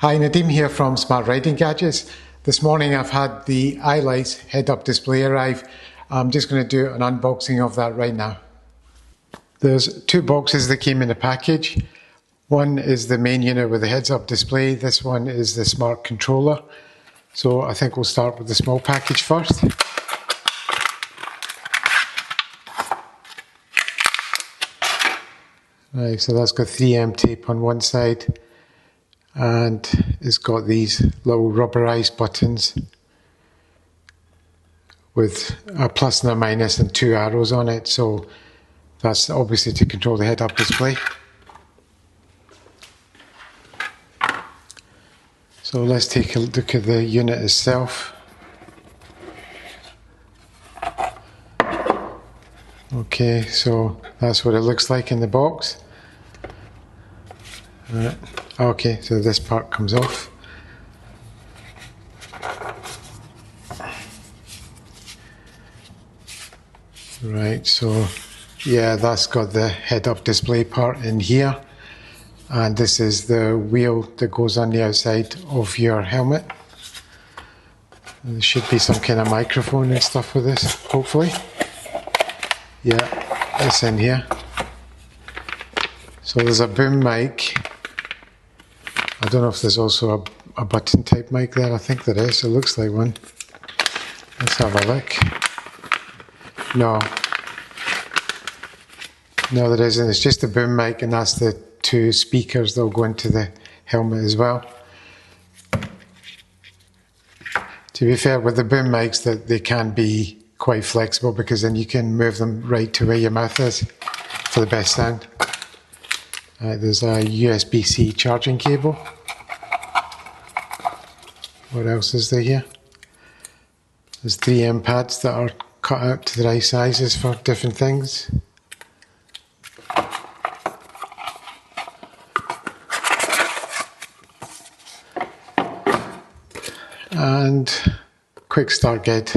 Hi, Nadeem here from Smart Writing Gadgets. This morning I've had the Eyelights head-up display arrive. I'm just going to do an unboxing of that right now. There's two boxes that came in the package. One is the main unit with the heads-up display. This one is the smart controller. So I think we'll start with the small package first. Right, so that's got 3M tape on one side. And it's got these little rubberized buttons with a plus and a minus and two arrows on it, so that's obviously to control the head-up display. So let's take a look at the unit itself. Okay, so that's what it looks like in the box. Okay, so this part comes off. Right, so yeah, that's got the head-up display part in here. And this is the wheel that goes on the outside of your helmet. And there should be some kind of microphone and stuff with this, hopefully. Yeah, it's in here. So there's a boom mic. I don't know if there's also a button type mic there. I think there is. It looks like one. Let's have a look. No, there isn't. It's just a boom mic, and that's the two speakers that will go into the helmet as well. To be fair, with the boom mics, that they can be quite flexible because then you can move them right to where your mouth is for the best sound. There's a USB-C charging cable. What else is there here? There's 3M pads that are cut out to the right sizes for different things. And quick start guide.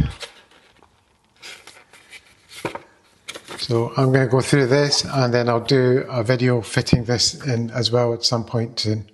So I'm going to go through this and then I'll do a video fitting this in as well at some point soon.